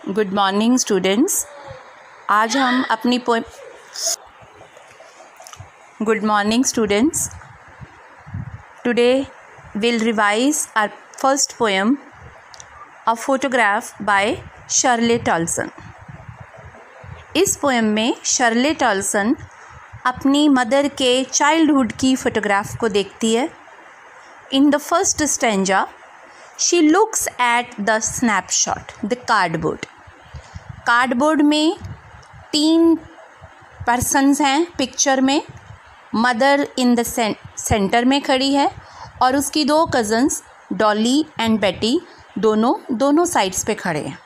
Good morning students. आज हम अपनी poem good morning students. Today will revise our first poem, a photograph by Shirley Toulson. इस poem में Shirley Toulson अपनी mother के childhood की फ़ोटोग्राफ को देखती है। In the first stanza she looks at the snapshot, the cardboard. Cardboard में 3 persons हैं पिक्चर में। मदर इन द सेंटर में खड़ी है और उसकी 2 कज़न्स डॉली एंड बेटी दोनों साइड्स पे खड़े हैं।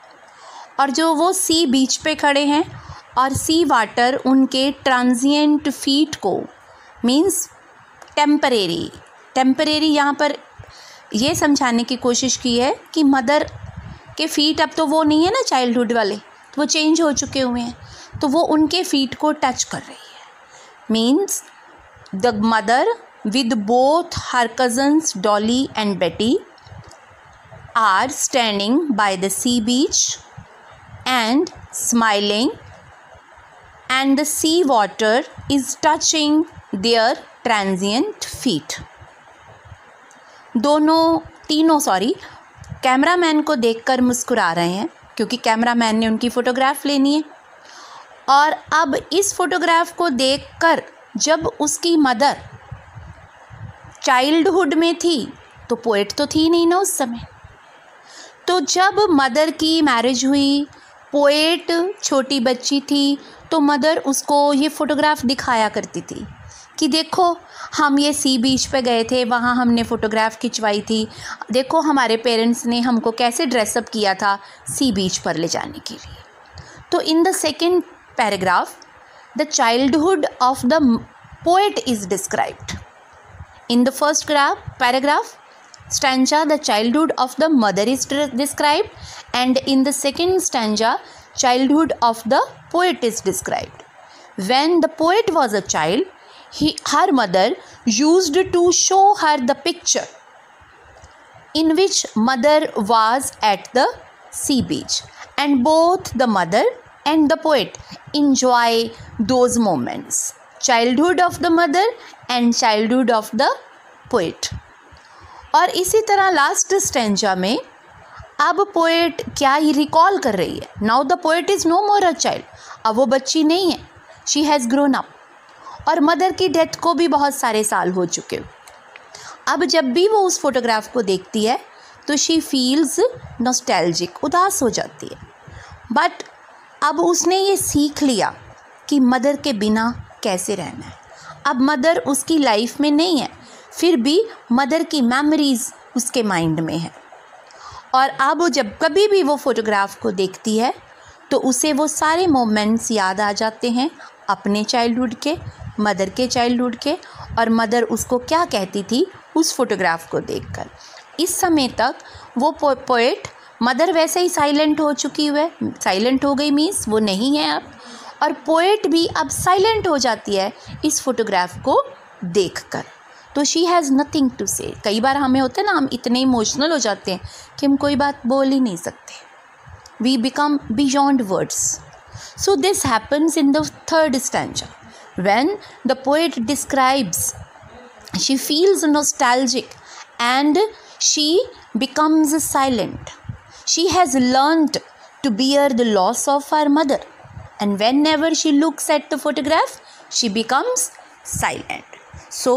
और जो वो सी बीच पे खड़े हैं और सी वाटर उनके ट्रांजिएंट फीट को मीन्स टेम्परेरी यहाँ पर ये समझाने की कोशिश की है कि मदर के फ़ीट अब तो वो नहीं है ना चाइल्डहुड वाले, तो वो चेंज हो चुके हुए हैं, तो वो उनके फ़ीट को टच कर रही है। Means the mother with both her cousins Dolly and Betty are standing by the sea beach and smiling and the sea water is touching their transient feet. तीनों कैमरामैन को देखकर मुस्कुरा रहे हैं क्योंकि कैमरामैन ने उनकी फ़ोटोग्राफ लेनी है। और अब इस फ़ोटोग्राफ को देखकर जब उसकी मदर चाइल्डहुड में थी तो पोएट तो थी नहीं ना उस समय, तो जब मदर की मैरिज हुई, पोएट छोटी बच्ची थी, तो मदर उसको ये फ़ोटोग्राफ दिखाया करती थी कि देखो हम ये सी बीच पे गए थे, वहाँ हमने फ़ोटोग्राफ खिंचवाई थी, देखो हमारे पेरेंट्स ने हमको कैसे ड्रेसअप किया था सी बीच पर ले जाने के लिए। तो in the second paragraph the childhood of the poet is described. In the first paragraph stanza the childhood of the mother is described and in the second stanza childhood of the poet is described. When the poet was a child, her mother used to show her the picture in which mother was at the sea beach, and both the mother and the poet enjoy those moments, childhood of the mother and childhood of the poet। और इसी तरह last stanza में अब poet क्या ही recall कर रही है। Now the poet is no more a child, अब वो बच्ची नहीं है, शी हैज़ ग्रोन अप, और मदर की डेथ को भी बहुत सारे साल हो चुके। अब जब भी वो उस फोटोग्राफ को देखती है तो शी फील्स नॉस्टैल्जिक, उदास हो जाती है। बट अब उसने ये सीख लिया कि मदर के बिना कैसे रहना है। अब मदर उसकी लाइफ में नहीं है, फिर भी मदर की मेमोरीज़ उसके माइंड में है। और अब जब कभी भी वो फ़ोटोग्राफ को देखती है तो उसे वो सारे मोमेंट्स याद आ जाते हैं, अपने चाइल्डहुड के, मदर के चाइल्डहुड के, और मदर उसको क्या कहती थी उस फोटोग्राफ को देखकर। इस समय तक वो पोएट, मदर वैसे ही साइलेंट हो चुकी है, साइलेंट हो गई मीन्स वो नहीं है अब, और पोएट भी अब साइलेंट हो जाती है इस फोटोग्राफ को देखकर। तो शी हैज़ नथिंग टू से। कई बार हमें होता है ना, हम इतने इमोशनल हो जाते हैं कि हम कोई बात बोल ही नहीं सकते, we become beyond words. So this happens in the third stanza. When the poet describes, she feels nostalgic and she becomes silent. She has learned to bear the loss of her mother, and whenever she looks at the photograph, she becomes silent. So